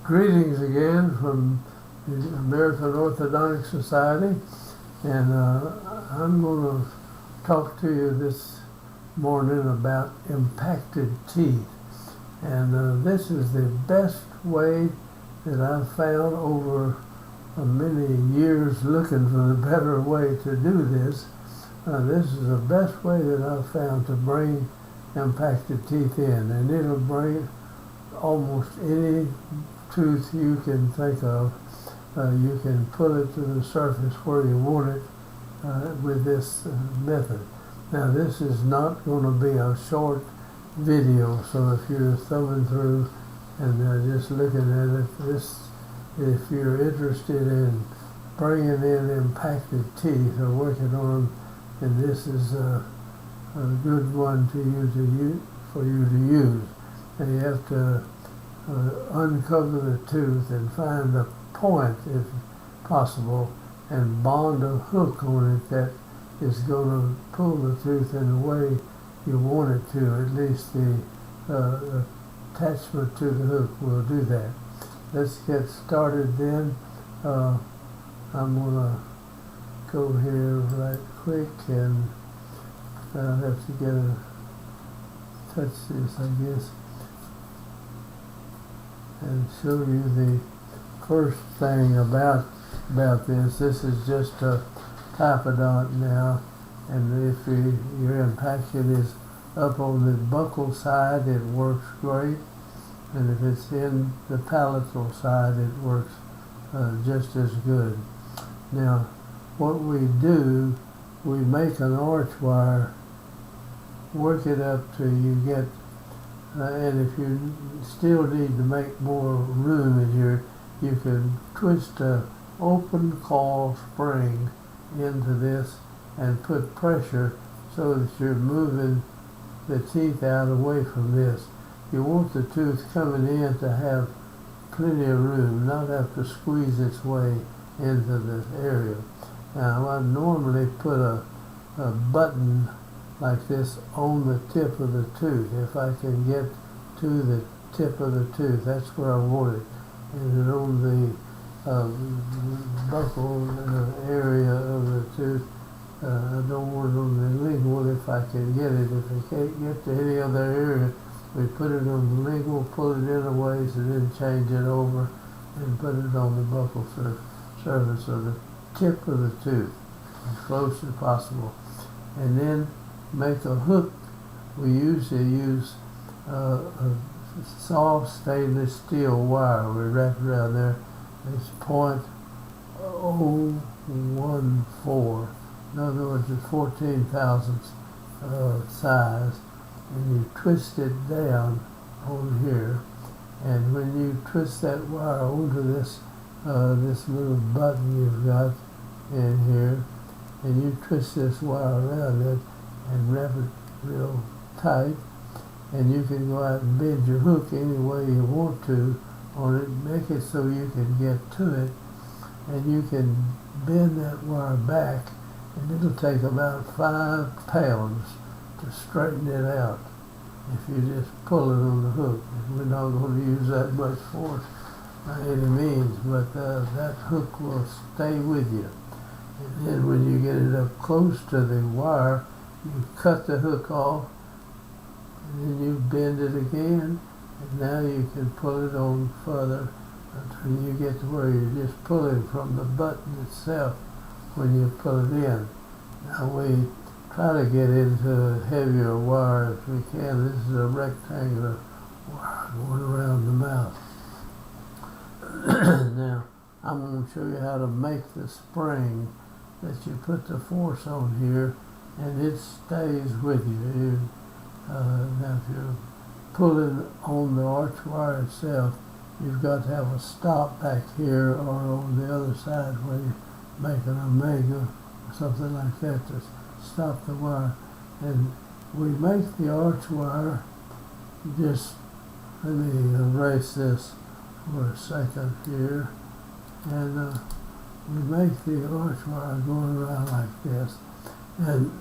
Greetings again from the American Orthodontic Society, and I'm going to talk to you this morning about impacted teeth. And this is the best way that I've found over many years looking for the better way to do this. This is the best way that I've found to bring impacted teeth in, and it'll bring almost any tooth you can think of. You can pull it to the surface where you want it with this method. Now, this is not going to be a short video, so if you're thumbing through and just looking at it, if you're interested in bringing in impacted teeth or working on them, then this is a good one for you to use. And you have to uncover the tooth and find a point, if possible, and bond a hook on it that is going to pull the tooth in the way you want it to. At least the attachment to the hook will do that. Let's get started then. I'm going to go here right quick, and I'll have to touch this, I guess, and show you the first thing about this. This is just a typodont now, and if your impaction is up on the buccal side, it works great, and if it's in the palatal side, it works just as good. Now, what we do, we make an arch wire, work it up till you get and if you still need to make more room in here, you can twist a open coil spring into this and put pressure so that you're moving the teeth out away from this. You want the tooth coming in to have plenty of room, not have to squeeze its way into this area. Now, I normally put a button like this on the tip of the tooth. If I can get to the tip of the tooth, that's where I want it. And then on the buccal area of the tooth, I don't want it on the lingual if I can get it. If I can't get to any other area, we put it on the lingual, pull it in a ways, and then change it over and put it on the buccal surface of the tip of the tooth, as close as possible. And then make a hook. We usually use a soft stainless steel wire. We wrap it around there. It's .014. In other words, it's 14 thousandths size. And you twist it down on here. And when you twist that wire onto this little button you've got in here, and you twist this wire around it and wrap it real tight, and you can go out and bend your hook any way you want to on it, make it so you can get to it, and you can bend that wire back, and it'll take about 5 pounds to straighten it out if you just pull it on the hook. We're not going to use that much force by any means, but that hook will stay with you. And then when you get it up close to the wire, you cut the hook off, and then you bend it again, and now you can pull it on further until you get to where you're just pulling from the button itself when you pull it in. Now we try to get into heavier wire if we can. This is a rectangular wire going around the mouth. Now, I'm going to show you how to make the spring that you put the force on here, and it stays with you. Now, if you're pulling on the arch wire itself, you've got to have a stop back here or on the other side where you're making an omega or something like that to stop the wire. And we make the arch wire, just let me erase this for a second here, and we make the arch wire going around like this, and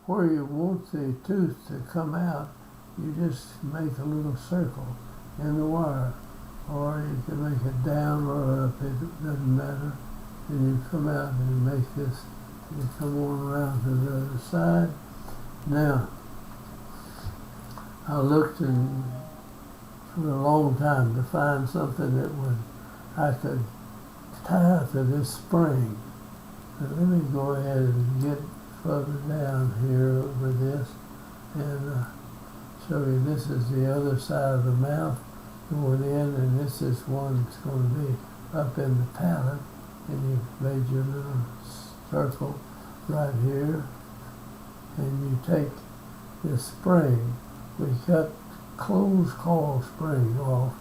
where you want the tooth to come out, you just make a little circle in the wire, or you can make it down or up, it doesn't matter. And you come out and you make this, you come on around to the other side. Now, I looked for a long time to find something that I could tie to this spring. Now, let me go ahead and get further down here over this and show you. This is the other side of the mouth going in, and this is one that's going to be up in the palate, and you've made your little circle right here, and you take this spring. We cut closed coil spring off,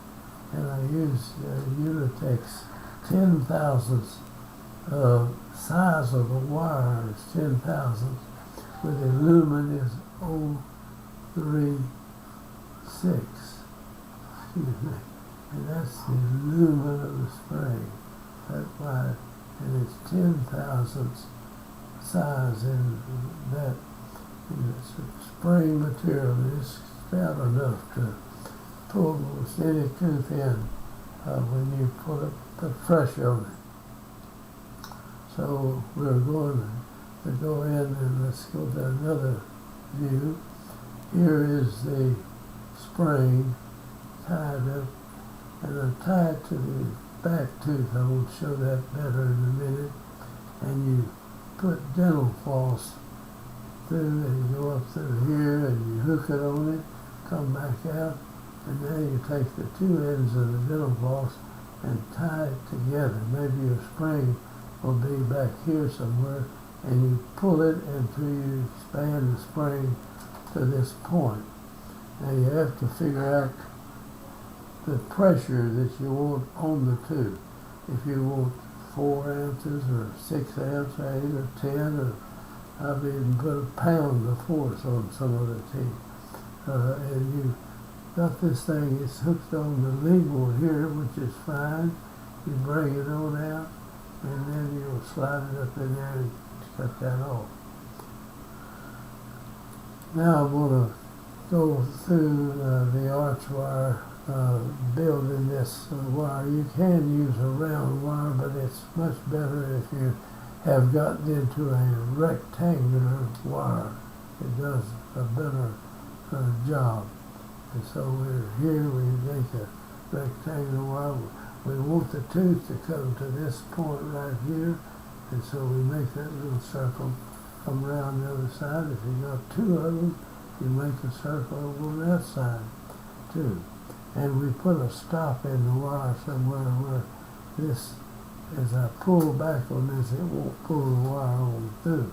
and I use Unitex 10,000ths size of the wire is 10,000ths with the lumen is 036. Excuse me. And that's the lumen of the spring. That wide, and it's 10,000ths size in that. And it's a spring material. It's stout enough to pull almost any tooth in when you put pressure on it. So we're going to go in and let's go to another view. Here is the spring tied up, and I'm tied to the back tooth. I will show that better in a minute. And you put dental floss through, and you go up through here, and you hook it on it, come back out, and then you take the two ends of the dental floss and tie it together. Maybe your spring will be back here somewhere, and you pull it until you expand the spring to this point. Now you have to figure out the pressure that you want on the tooth. If you want 4 ounces or 6 ounces, 8 or 10, or I've even put a pound of force on some of the teeth. And you got this thing, it's hooked on the lingual here, which is fine. You bring it on out, and then you'll slide it up in there and cut that off. Now I'm going to go through the arch wire, building this wire. You can use a round wire, but it's much better if you have gotten into a rectangular wire. It does a better job. And so we're here, we make a rectangular wire. We want the tooth to come to this point right here, and so we make that little circle come around the other side. If you got 2 of them, you make a circle on that side too. And we put a stop in the wire somewhere where this, as I pull back on this, it won't pull the wire on through.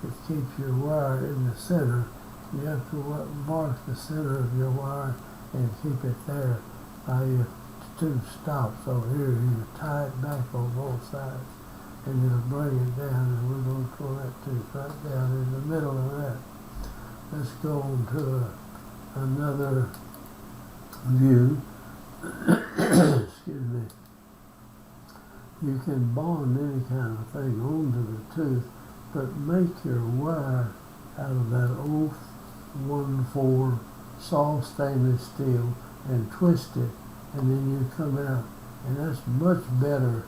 It keeps your wire in the center. You have to mark the center of your wire and keep it there by your 2 stops over here. You tie it back on both sides, and you'll bring it down, and we're going to pull that tooth right down in the middle of that. Let's go on to another view. Excuse me. You can bond any kind of thing onto the tooth, but make your wire out of that 014 soft stainless steel and twist it, and then you come out. And that's much better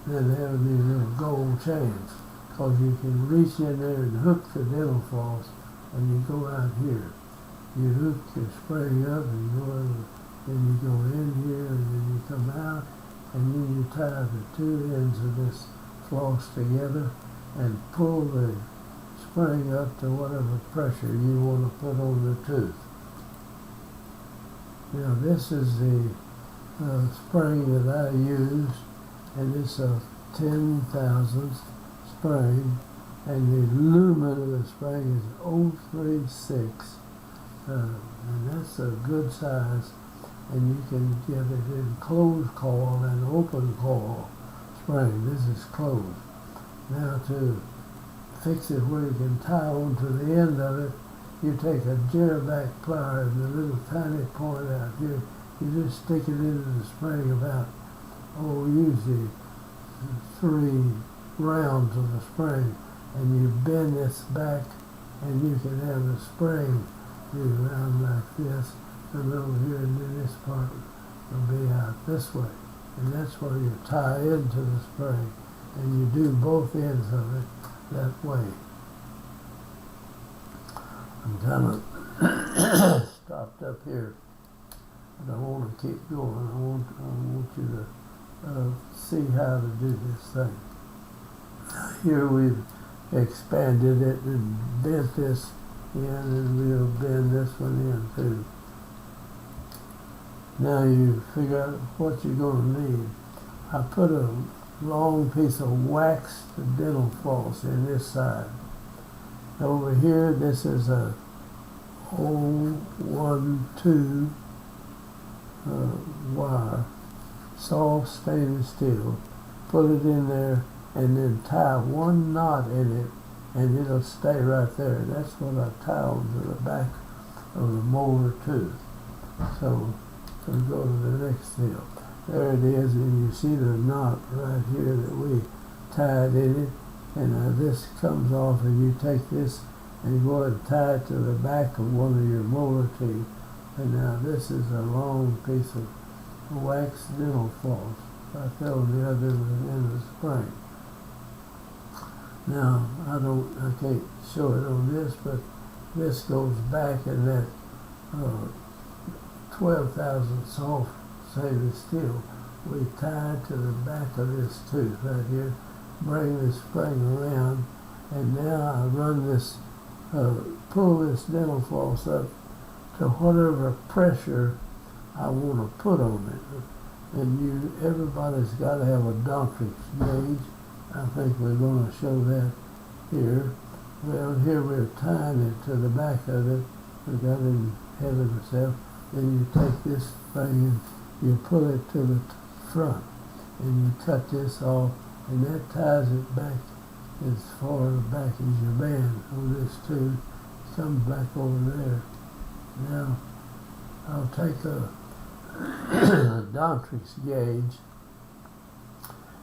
than having these little gold chains, because you can reach in there and hook the dental floss, and you go out here. You hook your spring up, and you go over, then you go in here, and then you come out, and then you tie the 2 ends of this floss together and pull the spring up to whatever pressure you want to put on the tooth. Now this is the spring that I use, and it's a 10,000th spring, and the lumen of the spring is 036, and that's a good size. And you can get it in closed coil and open coil spring. This is closed. Now to fix it where you can tie onto the end of it, you take a gyrback plier and the little tiny point out here, you just stick it into the spring about, usually 3 rounds of the spring, and you bend this back, and you can have the spring be around like this, and over here, and then this part will be out this way. And that's where you tie into the spring. And you do both ends of it that way. I'm kind of stopped up here, but I want to keep going. I want you to see how to do this thing. Here we've expanded it and bent this in, and we'll bend this one in too. Now you figure out what you're going to need. I put a long piece of waxed dental floss in this side. Over here, this is a 012 wire, soft stainless steel. Put it in there and then tie one knot in it, and it'll stay right there. That's what I tie onto the back of the molar tooth. So we go to the next deal. There it is, and you see the knot right here that we tied in it. And this comes off, and you take this and you go and tie it to the back of one of your molar teeth. And now this is a long piece of wax dental floss. I fell the other in the spring. Now I can't show it on this, but this goes back in that 12,000 soft stainless steel. We tie it to the back of this tooth right here. Bring the spring around, and now I run this, pull this dental floss up to whatever pressure I want to put on it. And everybody's got to have a Doctrix gauge. I think we're going to show that here. Well, here we're tying it to the back of it. We got it ahead of ourselves. Then you take this thing and you pull it to the front, and you cut this off. And that ties it back as far back as your band on this tooth. Comes back over there. Now, I'll take a Doctrix gauge,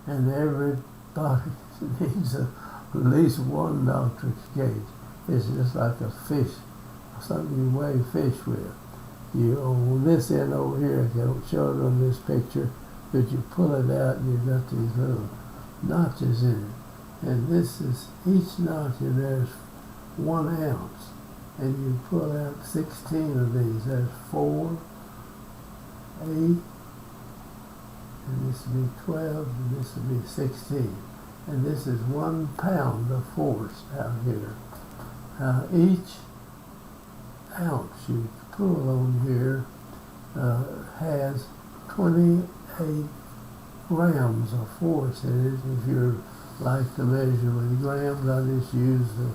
and everybody needs at least one Doctrix gauge. It's just like a fish, something you weigh fish with. You on this end over here, I can't show it on this picture, but you pull it out and you've got these little notches in it, and this is, each notch in there is 1 ounce, and you pull out 16 of these. There's 4, 8, and this will be 12, and this will be 16, and this is 1 pound of force out here. Now each ounce you pull on here has 28 grams of force in it. If you like to measure with grams, I just use the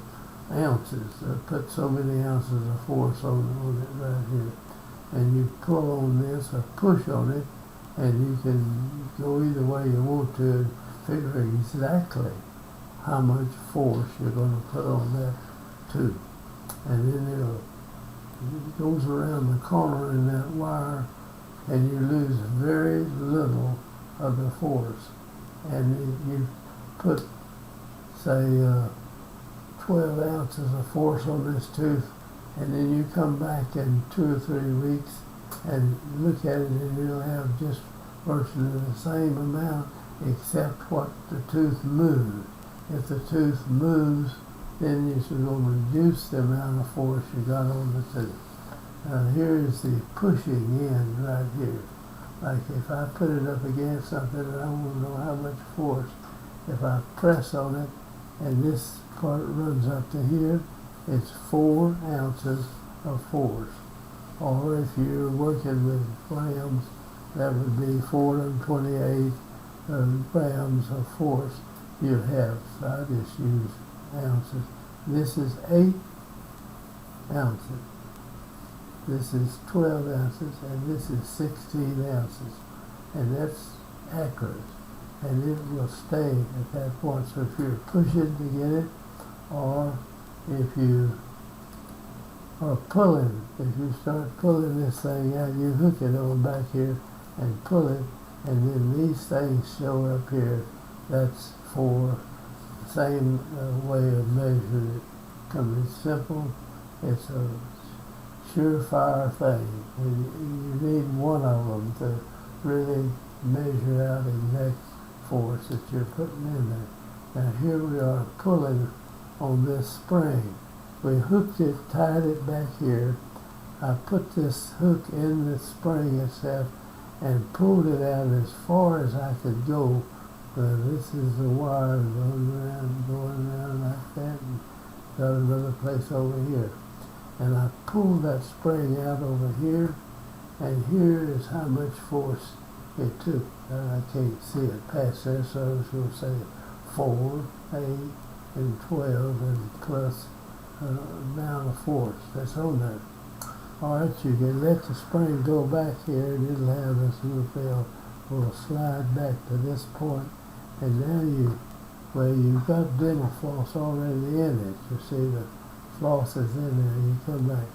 ounces. I put so many ounces of force on it right here. And you pull on this or push on it, and you can go either way you want to, figure exactly how much force you're going to put on that tooth. And then it goes around the corner in that wire, and you lose very little of the force. And you put, say, 12 ounces of force on this tooth, and then you come back in 2 or 3 weeks and look at it, and you'll have just virtually the same amount, except what the tooth moved. If the tooth moves, then you're going to reduce the amount of force you got on the tooth. Here's the pushing end right here. Like if I put it up against something and I want to know how much force, if I press on it and this part runs up to here, it's 4 ounces of force. Or if you're working with grams, that would be 428 grams of force you have. So I just use ounces. This is 8 ounces. This is 12 ounces, and this is 16 ounces. And that's accurate. And it will stay at that point. So if you're pushing to get it, or if you are pulling, if you start pulling this thing out, you hook it on back here and pull it, and then these things show up here. That's for the same way of measuring it. It's simple. It's a surefire thing. And you need one of them to really measure out exact force that you're putting in there. Now here we are pulling on this spring. We hooked it, tied it back here. I put this hook in the spring itself and pulled it out as far as I could go. This is the wire going around like that, and got another place over here. And I pulled that spring out over here, and here is how much force it took. I can't see it past there, so I was going to say 4, 8, and 12, and plus amount of force that's on there. All right, you can let the spring go back here, and it'll have this little fill will slide back to this point, and now you've got dental floss already in it. You see the floss is in there. You come back.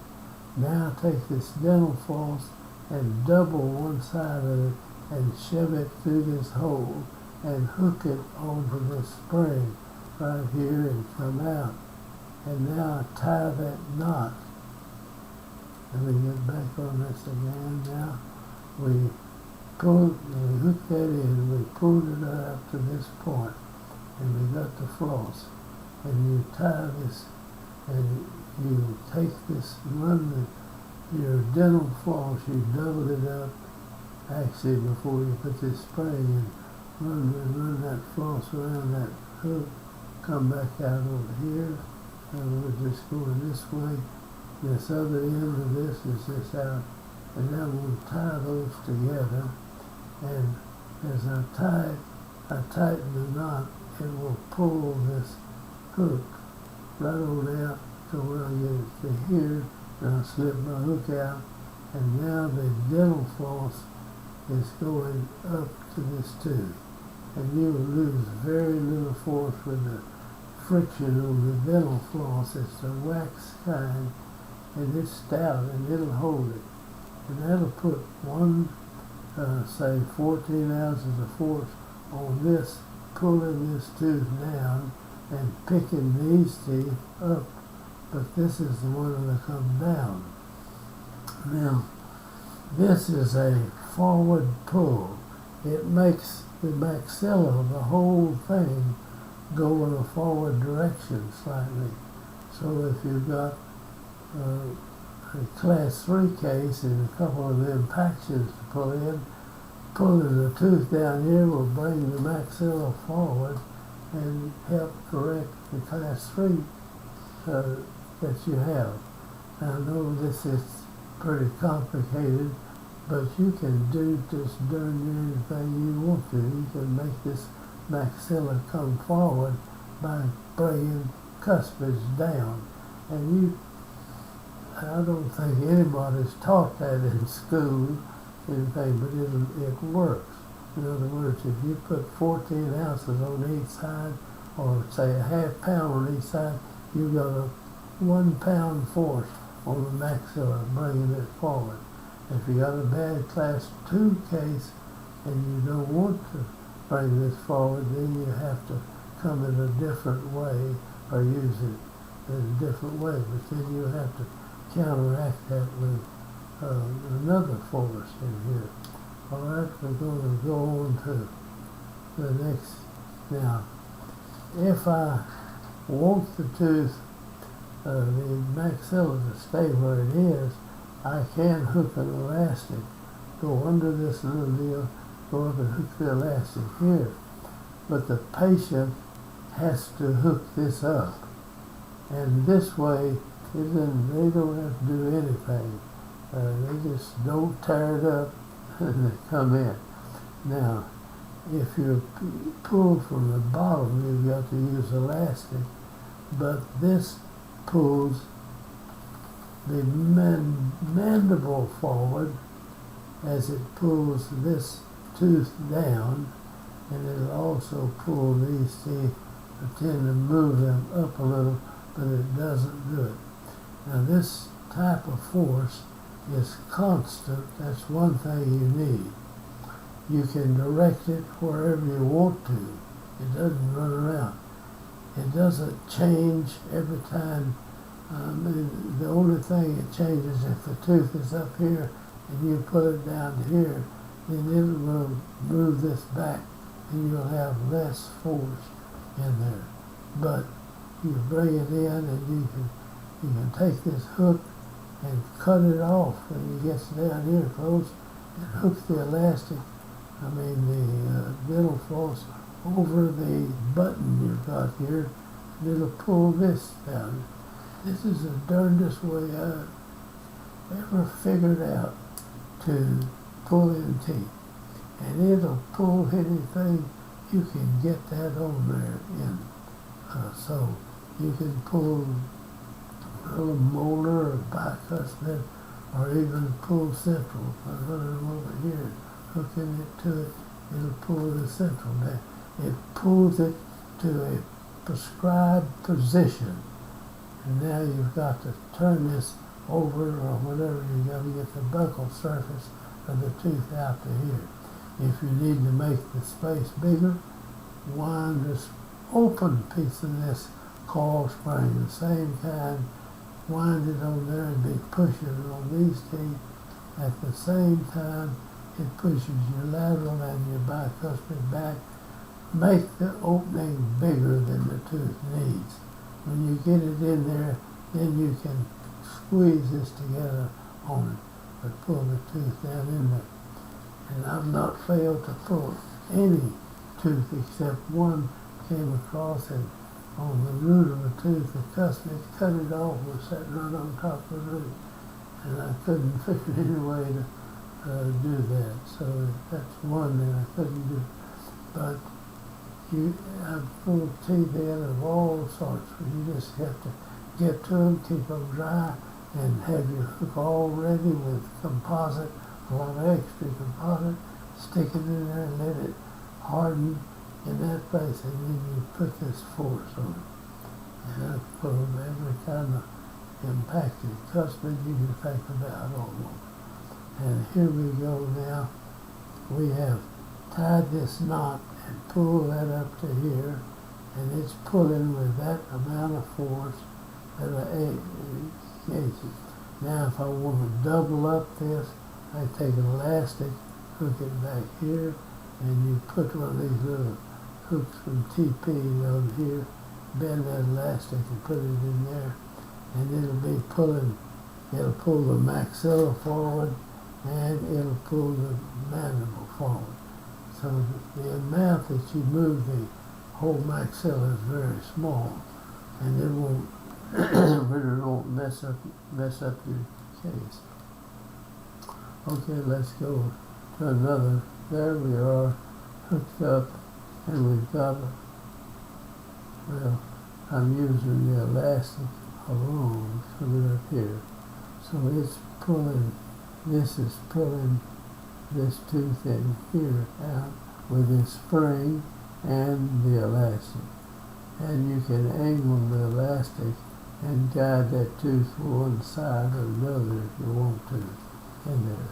Now take this dental floss and double one side of it and shove it through this hole and hook it onto this spring right here and come out. And now tie that knot. Let me get back on this again now. We hooked that in, we pulled it up to this point, and we got the floss. And you tie this, and you take this, run your dental floss, you double it up, actually before you put this spring in, run that floss around that hook, come back out over here, and we're just going this way. This other end of this is this out, and now we'll tie those together, and as I tighten the knot, it will pull this hook right on out to where I get it to here, and I slip my hook out, and now the dental floss is going up to this tube, and you will lose very little force with the friction on the dental floss. It's the wax kind, and it's stout, and it'll hold it. And that'll put say 14 ounces of force on this, pulling this tooth down and picking these teeth up. But this is the one that'll come down. Now, this is a forward pull. It makes the maxilla of the whole thing go in a forward direction slightly. So if you've got a class 3 case and a couple of impactions to pull in, pulling the tooth down here will bring the maxilla forward and help correct the class 3 that you have. I know this is pretty complicated, but you can do just darn near anything you want to. You can make this maxilla come forward by bringing cuspids down. And I don't think anybody's taught that in school, anything, but it works. In other words, if you put 14 ounces on each side, or say a half pound on each side, you've got a 1 pound force on the maxilla, bringing it forward. If you got a bad class 2 case and you don't want to bring this forward, then you have to come in a different way or use it in a different way. But then you have to counteract that with another force in here. All right, we're going to go on to the next. Now, if I want the tooth, the maxilla to stay where it is, I can hook an elastic, go under this little deal, go up and hook the elastic here. But the patient has to hook this up. And this way, they don't have to do anything. They just don't tear it up and they come in. Now, if you pull from the bottom, you've got to use elastic, but this pulls the mandible forward as it pulls this tooth down, and it'll also pull these teeth, tend to move them up a little, but it doesn't do it. Now this type of force is constant. That's one thing you need. You can direct it wherever you want to. It doesn't run around. It doesn't change every time. The only thing it changes if the tooth is up here and you put it down here, then it will move this back and you'll have less force in there. But you bring it in and you can take this hook and cut it off when it gets down here close and hook the elastic, the dental floss over the button you've got here, and it'll pull this down. This is the darndest way I've ever figured out to pull in teeth. And it'll pull anything you can get that on there in. So you can pull a little molar or bicuspid or even pull central. I've got it over here, hooking it to it, it'll pull the central down. It pulls it to a prescribed position. And now you've got to turn this over or whatever you got to get the buccal surface of the tooth out to here. If you need to make the space bigger, wind this open piece of this coil spring, the same kind, wind it on there and be pushing on these teeth. At the same time, it pushes your lateral and your bicuspid back. Make the opening bigger than the tooth needs. When you get it in there, then you can squeeze this together on it, or pull the tooth down in there. And I've not failed to pull any tooth except one came across and on the root of the tooth, the cuspid cut it off, was sitting right on top of the root. And I couldn't figure any way to do that. So that's one that I couldn't do. But I've pulled teeth in of all sorts. You just have to get to them, keep them dry, and have your hook all ready with composite, a lot of extra composite, stick it in there and let it harden in that place, and then you put this force on it. And I've pulled every kind of impacted cuspid you can think about almost. And here we go now. We have tied this knot and pull that up to here, and it's pulling with that amount of force that I gauge it. Now if I want to double up this, I take an elastic, hook it back here, and you put one of these little hooks from TP on here, bend that elastic and put it in there, and it'll be pulling, it'll pull the maxilla forward and it'll pull the mandible forward. So the amount that you move the whole maxilla is very small, and it won't really won't mess up your case. Okay, let's go to another. There we are, hooked up, and we've got I'm using the elastic alone coming up here. So it's pulling, this is pulling this tooth in here out with this spring and the elastic. And you can angle the elastic and guide that tooth one side or another if you want to in there.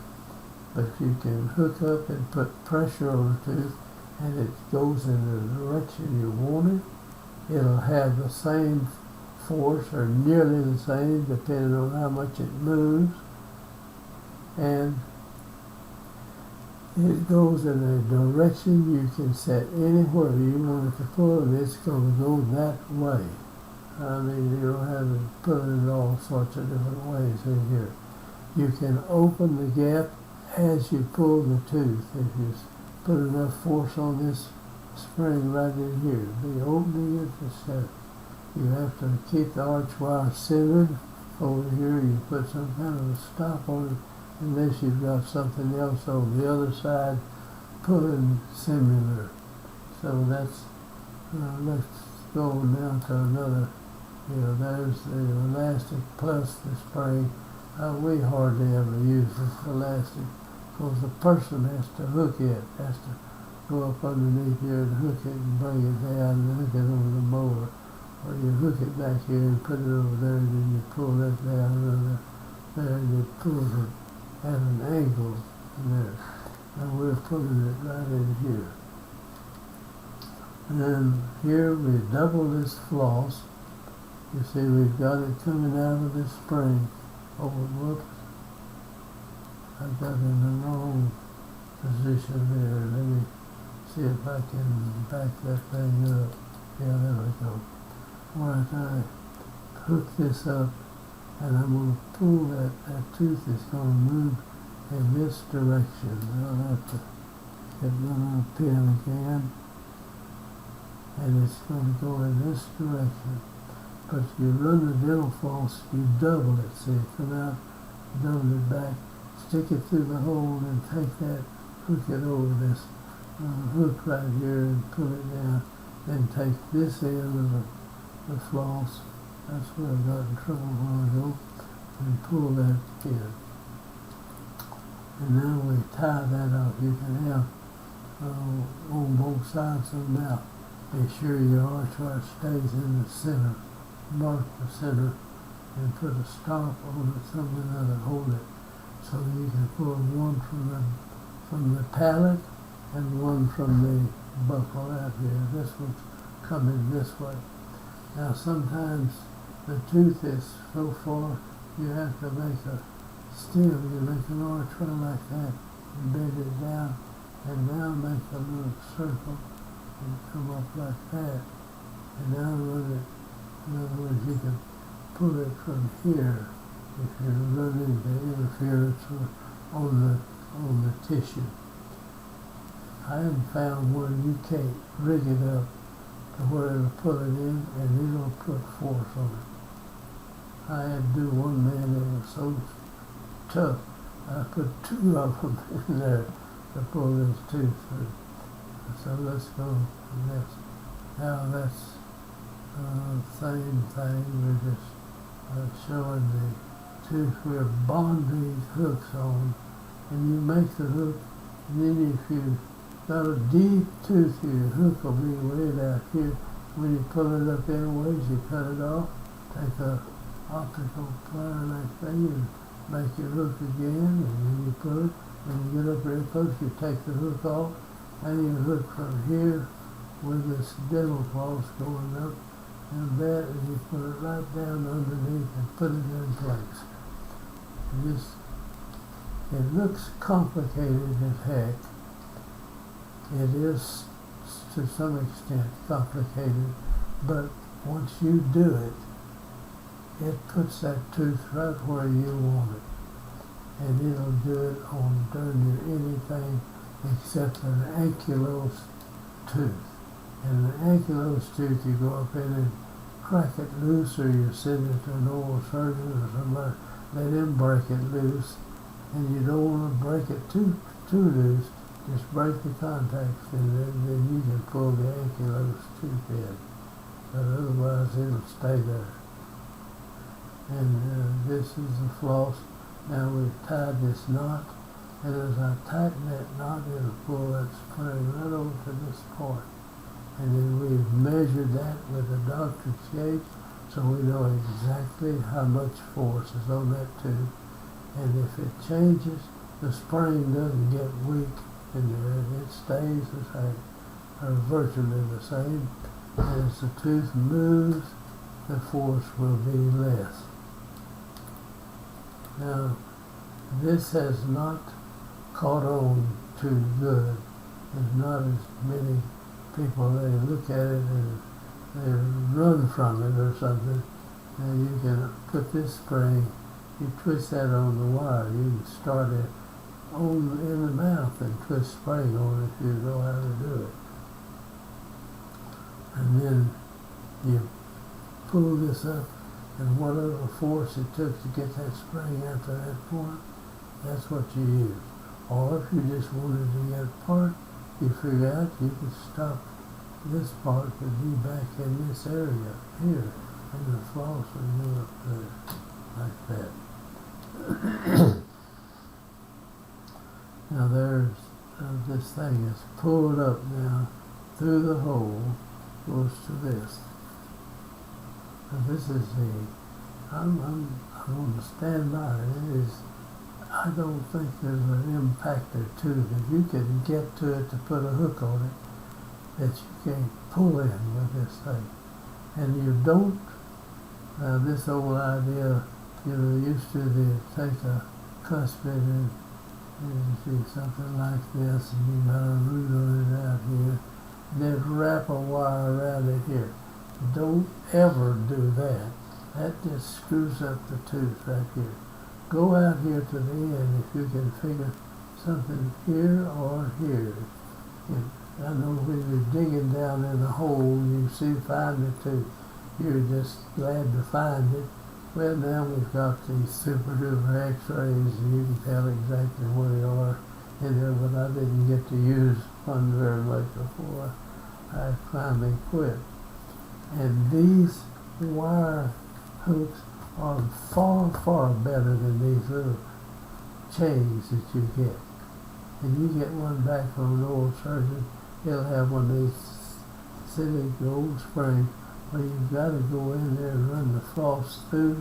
But you can hook up and put pressure on the tooth and it goes in the direction you want it. It'll have the same force or nearly the same depending on how much it moves. And it goes in a direction you can set anywhere you want it to pull, and it's going to go that way. You don't have to put it in all sorts of different ways in here. You can open the gap as you pull the tooth. If you put enough force on this spring right in here, the opening is the set. You have to keep the arch wire centered. Over here you put some kind of a stop on it, unless you've got something else on the other side pulling similar. So that's, let's go now to another. There's the elastic plus the spring. We hardly ever use this elastic because the person has to hook it, has to go up underneath here and hook it and bring it down and hook it over the molar. Or you hook it back here and put it over there and then you pull that down over there and it pulls it at an angle in there. And we're putting it right in here. And then here we double this floss. You see we've got it coming out of this spring. Oh, whoops. I got in the wrong position there. Let me see if I can back that thing up. Yeah, there we go. Right, I hook this up, and I'm going to pull that tooth is going to move in this direction. I'll have to get another pin again, and it's going to go in this direction. But if you run the dental floss, you double it. See, come out, double it back, stick it through the hole, and take that, hook it over this hook right here, and pull it down. Then take this end of the floss. That's where I got in trouble a while ago. And pull that in. And now we tie that up. You can have on both sides of the mouth. Make sure your archway stays in the center. Mark the center and put a stop on it, something that'll hold it. So you can pull one from the palate and one from the buckle out here. This one's coming this way. Now sometimes the tooth is so far you have to make a stem. You make an archway like that and bend it down, and now make a little circle and come up like that. And now run it. In other words, you can pull it from here if you run into interference on the tissue. I haven't found where you can't rig it up to where it'll pull it in and it'll put force on it. I had to do one man that was so tough, I put 2 of them in there to pull this tooth through. So let's go next. Now that's same thing. We're just showing the tooth. We're bonding these hooks on, and you make the hook, and then if you got a deep tooth, your hook will be way out here. When you pull it up anyways, you cut it off, take a optical plier like thing, and make your hook again, and then you pull it. When you get up real close, you take the hook off, and you hook from here with this dental floss going up, and that, and you put it right down underneath and put it in place. It looks complicated as heck. It is to some extent complicated, but once you do it, it puts that tooth right where you want it. And it'll do it on darn near anything except an ankylosed tooth. And an ankylosed tooth, you go up in and crack it loose, or you send it to an oral surgeon or somebody, let him break it loose. And you don't want to break it too loose. Just break the contacts, and then you can pull the ankylosed tooth in. But otherwise, it'll stay there. And this is the floss. Now we've tied this knot, and as I tighten that knot, it'll pull that spring right over to this point. And then we've measured that with a doctor's gauge, so we know exactly how much force is on that tooth. And if it changes, the spring doesn't get weak in there, it stays the same, or virtually the same. And as the tooth moves, the force will be less. Now, this has not caught on too good. There's not as many people, they look at it and they run from it or something. Now you can put this spring, you twist that on the wire. You can start it in the mouth and twist spring on it if you know how to do it. And then you pull this up, and whatever force it took to get that spring out to that point, that's what you use. Or if you just wanted to get apart, you figure out you could stop this part to be back in this area here, and the floss would go up there, like that. Now there's this thing is pulled up now through the hole, goes to this. And this is I'm going to stand by it. It is, I don't think there's an impactor tooth. If you can get to it to put a hook on it, that you can pull in with this thing. And you don't, this old idea, used to take a cuspid and And you see something like this, and you got a root on it out here, and then wrap a wire around it here. Don't ever do that. That just screws up the tooth right here. Go out here to the end if you can figure something here or here. And I know when you're digging down in a hole, you find the tooth. You're just glad to find it. Well, now we've got these super duper x-rays and you can tell exactly where they are in there, but I didn't get to use one very much before I finally quit. And these wire hooks are far, far better than these little chains that you get. And you get one back from an old surgeon, he'll have one of these silly gold springs. Well, you've got to go in there and run the floss through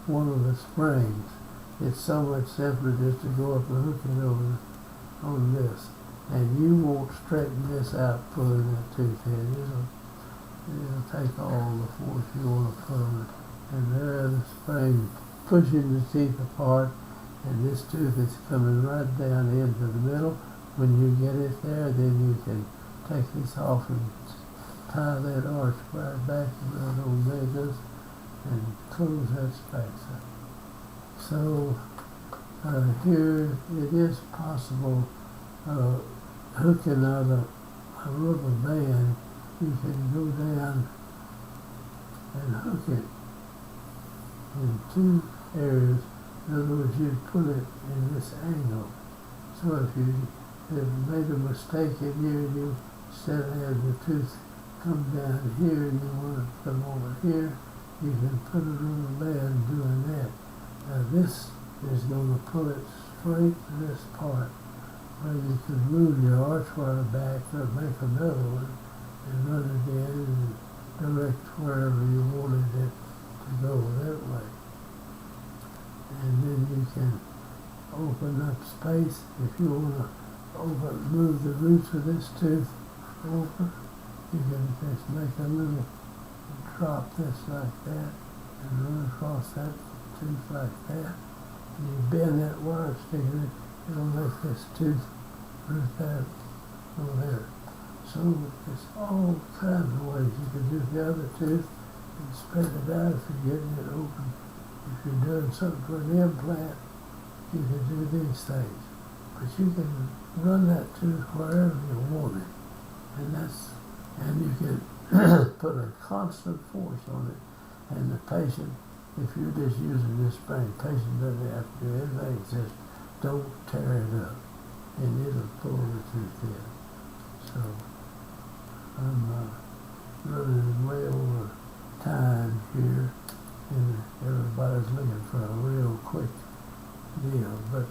one of the springs. It's so much simpler just to go up and hook it over on this. And you won't straighten this out pulling that tooth in. It'll take all the force you want to put on it. And there the spring pushing the teeth apart, and this tooth is coming right down into the middle. When you get it there, then you can take this off and tie that arch right back in that old business and close that space up. So here it is possible hooking out a rubber band. You can go down and hook it in two areas. In other words, you'd put it in this angle. So if you have made a mistake in here, you instead of having the tooth come down here and you want it to come over here, you can put a little band doing that. Now this is going to pull it straight to this part where you can move your arch wire back or make another one and run it in and direct wherever you wanted it to go that way. And then you can open up space if you want to move the roots of this tooth over. You can just make a little drop this like that and run across that tooth like that. And you bend that wire sticking it, it'll make this tooth root out over there. So there's all kinds of ways you can do the other tooth and spread it out if you're getting it open. If you're doing something for an implant, you can do these things. But you can run that tooth wherever you want it. And you can put a constant force on it. And the patient, if you're just using this spring, the patient doesn't have to do anything. It says, don't tear it up. And it'll pull the tooth in. So I'm running way over time here. And everybody's looking for a real quick deal. But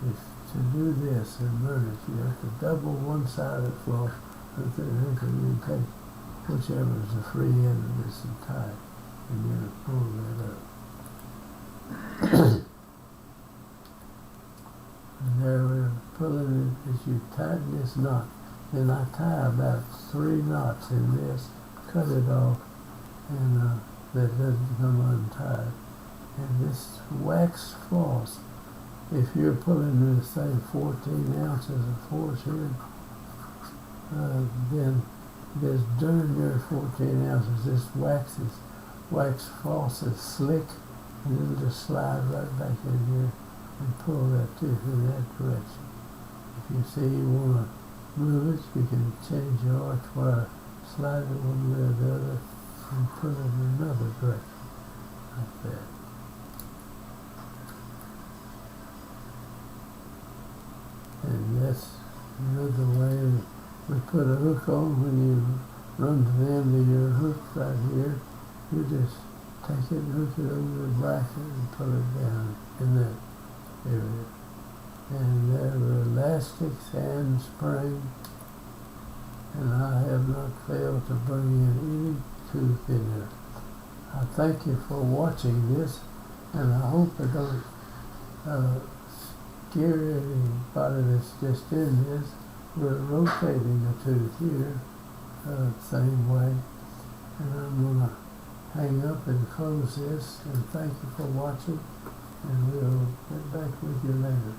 to do this and run it, you have to double one side of the floss, and then you take whichever is the free end of this and tie it, and then pull that up. And there we're pulling it as you tighten this knot. Then I tie about 3 knots in this, cut it off, and that doesn't come untied. And this wax floss, if you're pulling this thing 14 ounces of force here, then this during your 14 ounces, this wax floss is slick, and it'll just slide right back in here and pull that tooth in that direction. If you see you want to move it, you can change your arch wire, slide it one way or the other, and put it in another direction, like that. And that's another way we put a hook on. When you run to the end of your hook right here, you just take it and hook it over the bracket and pull it down in that area. And there are elastics and spring, and I have not failed to bring in any tooth in there. I thank you for watching this, and I hope I don't scare anybody that's just in this. We're rotating the tooth here, same way, and I'm going to hang up and close this, and thank you for watching, and we'll get back with you later.